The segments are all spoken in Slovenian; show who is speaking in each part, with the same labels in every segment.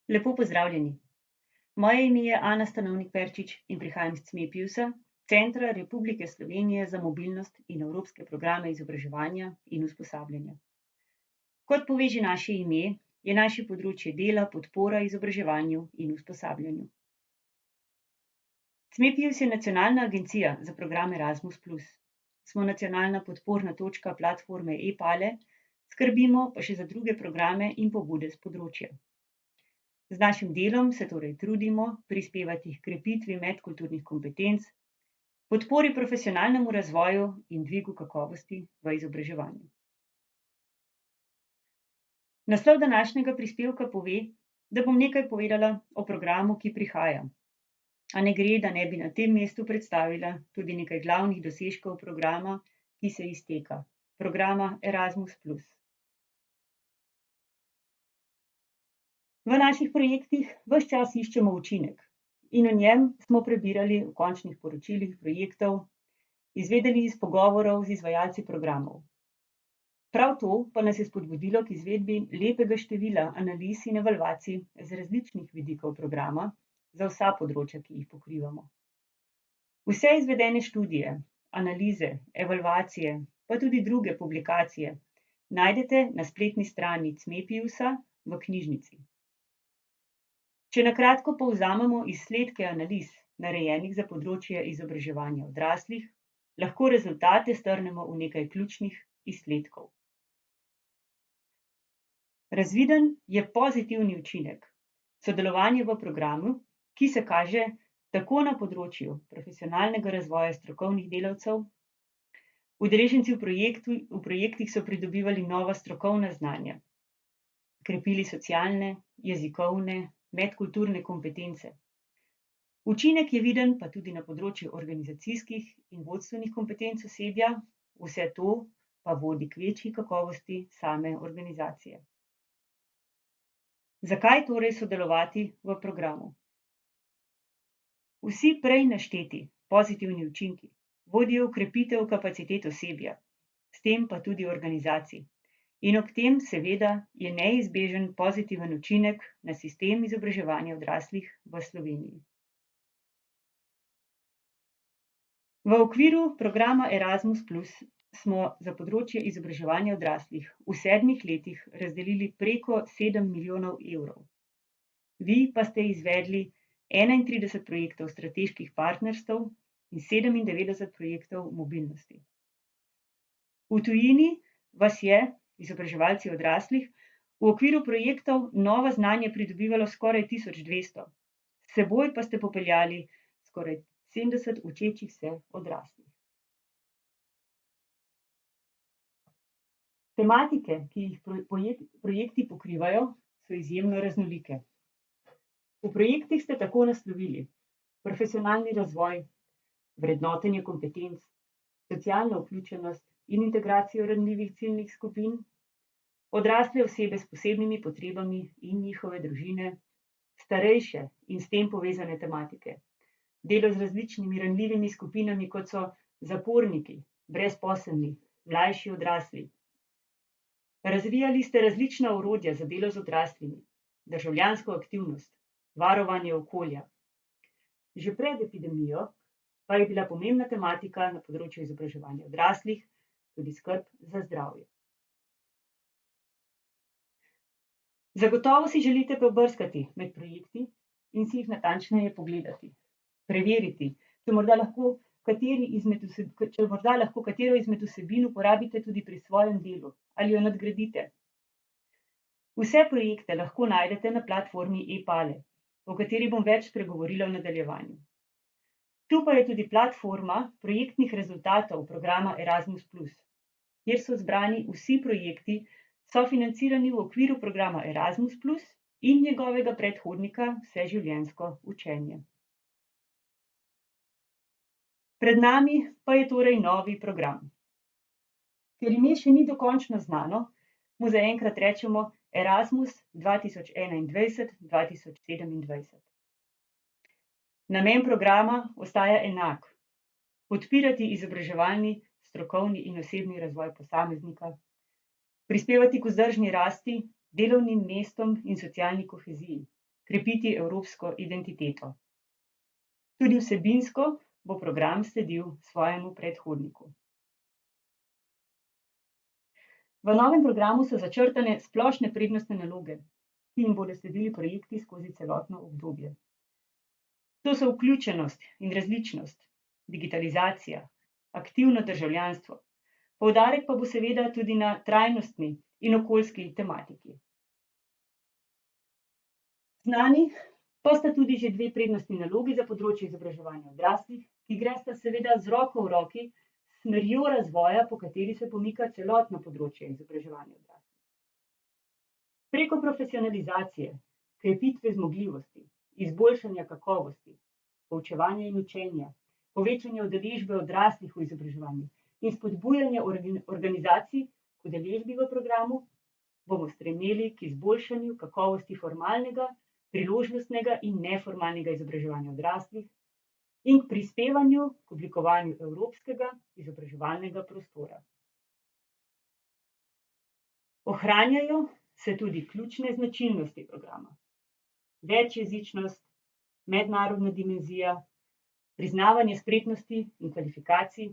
Speaker 1: Lepo pozdravljeni. Moje ime je Ana Stanovnik Perčič in prihajam iz CMEPIUS-a, Centra Republike Slovenije za mobilnost in evropske programe izobraževanja in usposabljanja. Kot pove že naše ime, je naše področje dela podpora izobraževanju in usposabljanju. CMEPIUS je nacionalna agencija za program Erasmus+. Smo nacionalna podporna točka platforme e-Pale, skrbimo pa še za druge programe in pobude s področja. Z našim delom se torej trudimo prispevati h krepitvi medkulturnih kompetenc, podpori profesionalnemu razvoju in dvigu kakovosti v izobraževanju. Naslov današnjega prispevka pove, da bom nekaj povedala o programu, ki prihaja. A ne gre, da ne bi na tem mestu predstavila tudi nekaj glavnih dosežkov programa, ki se izteka, programa Erasmus+. V naših projektih ves čas iščemo učinek in o njem smo prebirali v končnih poročilih projektov, izvedeli iz pogovorov z izvajalci programov. Prav to pa nas je spodbudilo k izvedbi lepega števila analiz in evalvacij z različnih vidikov programa za vsa področja, ki jih pokrivamo. Vse izvedene študije, analize, evalvacije, pa tudi druge publikacije najdete na spletni strani CMEPIUS-a v knjižnici. Če na kratko povzamemo izsledke analiz, narejenih za področje izobraževanja odraslih, lahko rezultate strnemo v nekaj ključnih izsledkov. Razviden je pozitivni učinek sodelovanja v programu, ki se kaže tako na področju profesionalnega razvoja strokovnih delavcev. Udeleženci v projektih so pridobivali nova strokovna znanja, krepili socialne, jezikovne, medkulturne kompetence. Učinek je viden pa tudi na področju organizacijskih in vodstvenih kompetenc osebja, vse to pa vodi k večji kakovosti same organizacije. Zakaj torej sodelovati v programu? Vsi prej našteti pozitivni učinki vodijo v krepitev kapacitet osebja, s tem pa tudi organizacij. In ob tem seveda je neizbežen pozitiven učinek na sistem izobraževanja odraslih v Sloveniji. V okviru programa Erasmus+ smo za področje izobraževanja odraslih v 7 letih razdelili preko 7 milijonov evrov. Vi pa ste izvedli 31 projektov strateških partnerstev in 97 projektov mobilnosti. V tujini vas je, izobraževalci odraslih, v okviru projektov nova znanja pridobivalo skoraj 1200. S seboj pa ste popeljali skoraj 70 učečih se odraslih. Tematike, ki jih projekti pokrivajo, so izjemno raznolike. V projektih ste tako naslovili profesionalni razvoj, vrednotenje kompetenc, socialno vključenost in integracijo ranljivih ciljnih skupin, odrasle osebe s posebnimi potrebami in njihove družine, starejše in s tem povezane tematike, delo z različnimi ranljivimi skupinami, kot so zaporniki, brezposelni, mlajši odrasli. Razvijali ste različna orodja za delo z odraslimi, državljansko aktivnost, varovanje okolja. Že pred epidemijo pa je bila pomembna tematika na področju izobraževanja odraslih tudi skrb za zdravje. Zagotovo si želite pobrskati med projekti in si jih natančneje pogledati, preveriti, če morda lahko katero izmed vsebin uporabite tudi pri svojem delu ali jo nadgradite. Vse projekte lahko najdete na platformi e-Pale, o kateri bom več spregovorila v nadaljevanju. Tu pa je tudi platforma projektnih rezultatov programa Erasmus+, kjer so zbrani vsi projekti, sofinancirani v okviru programa Erasmus+ in njegovega predhodnika Vseživljenjsko učenje. Pred nami pa je torej novi program. Ker ime še ni dokončno znano, mu zaenkrat rečemo Erasmus 2021-2027. Namen programa ostaja enak: podpirati izobraževalni, strokovni in osebni razvoj posameznika, prispevati k vzdržni rasti, delovnim mestom in socialni koheziji, krepiti evropsko identiteto. Tudi vsebinsko bo program sledil svojemu predhodniku. V novem programu so začrtane splošne prednostne naloge, ki jim bodo sledili projekti skozi celotno obdobje. To so vključenost in različnost, digitalizacija, aktivno državljanstvo. Poudarek pa bo seveda tudi na trajnostni in okoljski tematiki. Znani pa sta tudi že dve prednostni nalogi za področje izobraževanja odraslih, ki gresta seveda z roko v roki s smerjo razvoja, po kateri se pomika celotno področje izobraževanja odraslih. Preko profesionalizacije, krepitve zmogljivosti, izboljšanja kakovosti, poučevanja in učenja, povečanja udeležbe odraslih v izobraževanju in spodbujanja organizacij k udeležbi v programu, bomo stremeli k izboljšanju kakovosti formalnega, priložnostnega in neformalnega izobraževanja odraslih in k prispevanju k oblikovanju evropskega izobraževalnega prostora. Ohranjajo se tudi ključne značilnosti programa. Večjezičnost, mednarodna dimenzija, priznavanje spretnosti in kvalifikacij,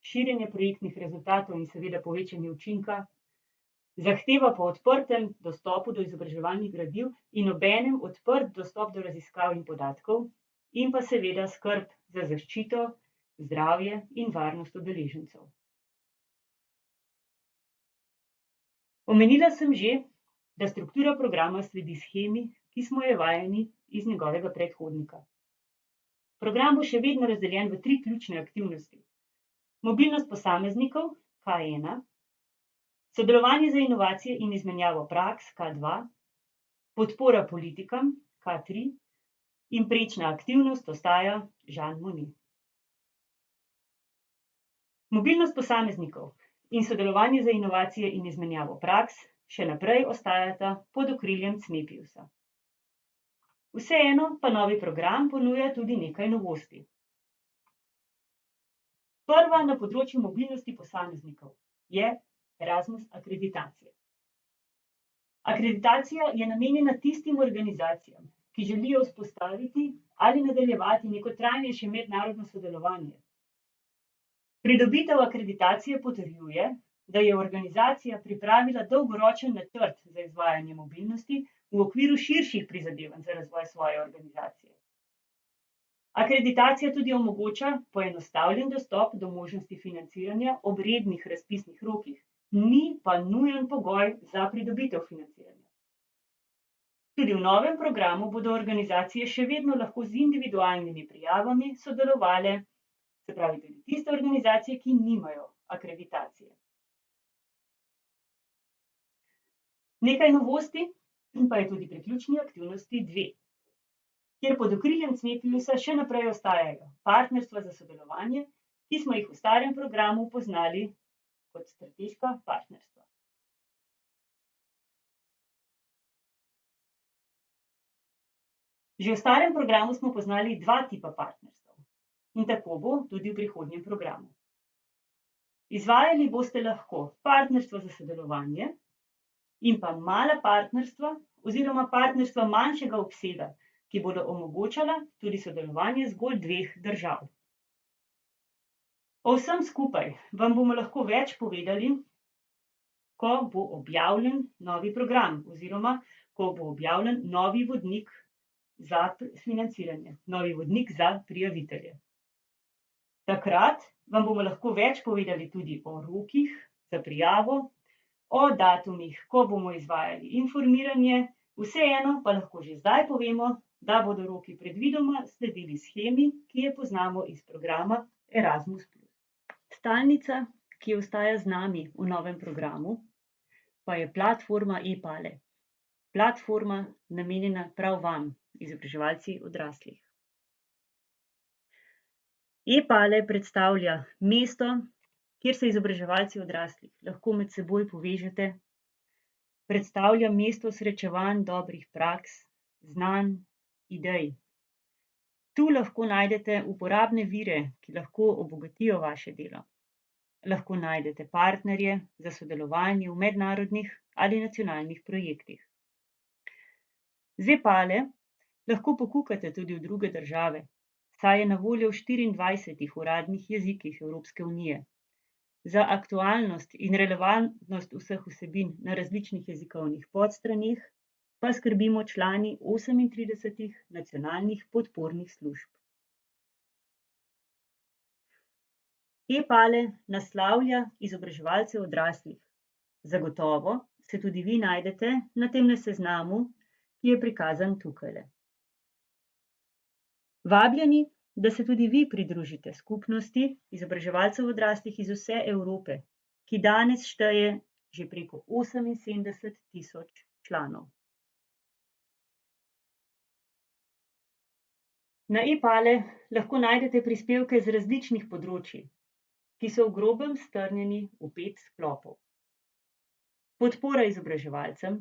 Speaker 1: širjenje projektnih rezultatov in seveda povečanje učinka, zahteva po odprtem dostopu do izobraževalnih gradiv in obenem odprt dostop do raziskav in podatkov in pa seveda skrb za zaščito, zdravje in varnost udeležencev. Omenila sem že, da struktura programa sledi shemi, ki smo jo vajeni iz njegovega predhodnika. Program bo še vedno razdeljen v 3 ključne aktivnosti. Mobilnost posameznikov, K1, sodelovanje za inovacije in izmenjavo praks, K2, podpora politikam, K3 in prečna aktivnost ostaja Jean Monnet. Mobilnost posameznikov in sodelovanje za inovacije in izmenjavo praks še naprej ostajata pod okriljem CNEPIUS-a. Vseeno pa novi program ponuja tudi nekaj novosti. Prva na področju mobilnosti posameznikov je Erasmus akreditacija. Akreditacija je namenjena tistim organizacijam, ki želijo vzpostaviti ali nadaljevati neko trajnejše mednarodno sodelovanje. Pridobitev akreditacije potrjuje, da je organizacija pripravila dolgoročen načrt za izvajanje mobilnosti v okviru širših prizadevanj za razvoj svoje organizacije. Akreditacija tudi omogoča poenostavljen dostop do možnosti financiranja ob rednih razpisnih rokih, ni pa nujen pogoj za pridobitev financiranja. Tudi v novem programu bodo organizacije še vedno lahko z individualnimi prijavami sodelovale, se pravi tudi tiste organizacije, ki nimajo akreditacije. Nekaj novosti pa je tudi pri ključni aktivnosti 2, kjer pod okriljem CNEPIUS-a še naprej ostajajo partnerstva za sodelovanje, ki smo jih v starem programu poznali kot strateška partnerstva. Že v starem programu smo poznali 2 tipa partnerstev in tako bo tudi v prihodnjem programu. Izvajali boste lahko partnerstvo za sodelovanje in pa mala partnerstva oziroma partnerstva manjšega obsega, ki bodo omogočala tudi sodelovanje zgolj 2 držav. O vsem skupaj vam bomo lahko več povedali, ko bo objavljen novi program oziroma ko bo objavljen novi vodnik za financiranje, novi vodnik za prijavitelje. Takrat vam bomo lahko več povedali tudi o rokih za prijavo, o datumih, ko bomo izvajali informiranje, vseeno pa lahko že zdaj povemo, da bodo roki predvidoma sledili shemi, ki je poznamo iz programa Erasmus+. Stalnica, ki ostaja z nami v novem programu, pa je platforma ePale. Platforma namenjena prav vam, izobraževalci odraslih. ePale predstavlja mesto, kjer se izobraževalci odraslih lahko med seboj povežete, predstavlja mesto srečevanj dobrih praks, znanj, idej. Tu lahko najdete uporabne vire, ki lahko obogatijo vaše delo. Lahko najdete partnerje za sodelovanje v mednarodnih ali nacionalnih projektih. Z e-pale lahko pokukate tudi v druge države, saj je na voljo v 24 uradnih jezikih Evropske unije. Za aktualnost in relevantnost vseh vsebin na različnih jezikovnih podstraneh pa skrbimo člani 38 nacionalnih podpornih služb. E-pale naslavlja izobraževalce odraslih. Zagotovo se tudi vi najdete na temle seznamu, ki je prikazan tukajle. Vabljeni, da se tudi vi pridružite skupnosti izobraževalcev odraslih iz vse Evrope, ki danes šteje že preko 78.000 članov. Na e-pale lahko najdete prispevke z različnih področij, ki so v grobem strnjeni v 5 sklopov. Podpora izobraževalcem,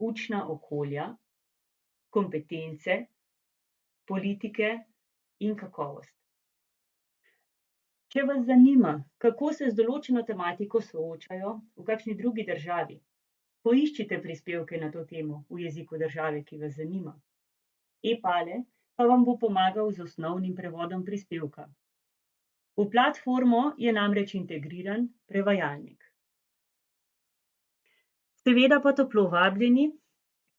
Speaker 1: učna okolja, kompetence, politike in kakovost. Če vas zanima, kako se z določeno tematiko soočajo v kakšni drugi državi, poiščite prispevke na to temo v jeziku države, ki vas zanima. E-pale pa vam bo pomagal z osnovnim prevodom prispevka. V platformo je namreč integriran prevajalnik. Seveda pa toplo vabljeni,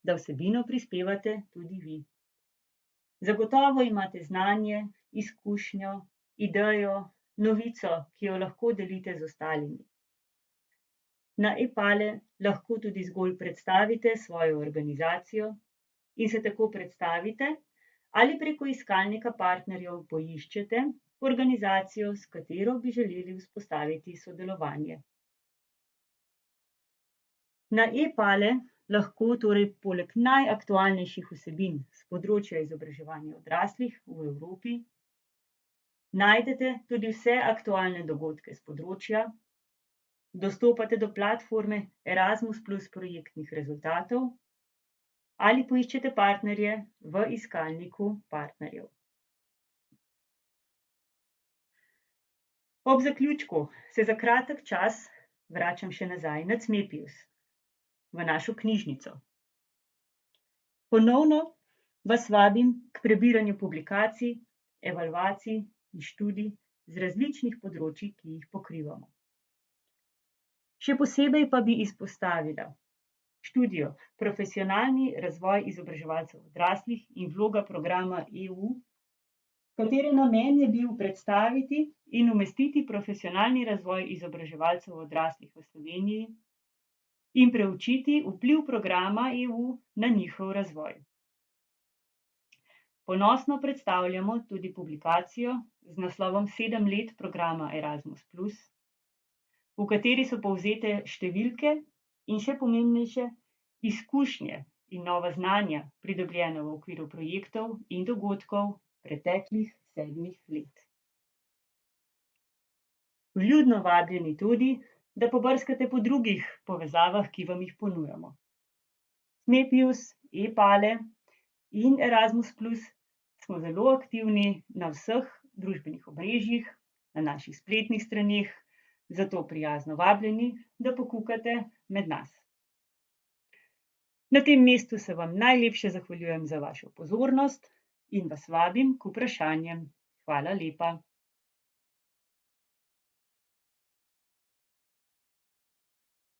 Speaker 1: da vsebino prispevate tudi vi. Zagotovo imate znanje, izkušnjo, idejo, novico, ki jo lahko delite z ostalimi. Na e-pale lahko tudi zgolj predstavite svojo organizacijo in se tako predstavite ali preko iskalnika partnerjev poiščete organizacijo, s katero bi želeli vzpostaviti sodelovanje. Na e-pale lahko torej poleg najaktualnejših vsebin s področja izobraževanja odraslih v Evropi najdete tudi vse aktualne dogodke s področja, dostopate do platforme Erasmus Plus projektnih rezultatov ali poiščete partnerje v iskalniku partnerjev. Ob zaključku se za kratek čas vračam še nazaj na Cmepius, v našo knjižnico. Ponovno vas vabim k prebiranju publikacij, evalvacij in študij z različnih področij, ki jih pokrivamo. Še posebej pa bi izpostavila študijo Profesionalni razvoj izobraževalcev odraslih in vloga programa EU, katere namen je bil predstaviti in umestiti profesionalni razvoj izobraževalcev odraslih v Sloveniji in preučiti vpliv programa EU na njihov razvoj. Ponosno predstavljamo tudi publikacijo z naslovom 7 let programa Erasmus Plus, v kateri so povzete številke in še pomembnejše izkušnje in nova znanja, pridobljena v okviru projektov in dogodkov preteklih 7 let. Vljudno vabljeni tudi, da pobrskate po drugih povezavah, ki vam jih ponujamo. Cmepius, e-pale in Erasmus Plus smo zelo aktivni na vseh družbenih omrežjih, na naših spletnih straneh, zato prijazno vabljeni, da pokukate med nas. Na tem mestu se vam najlepše zahvaljujem za vašo pozornost in vas vabim k vprašanjem. Hvala lepa.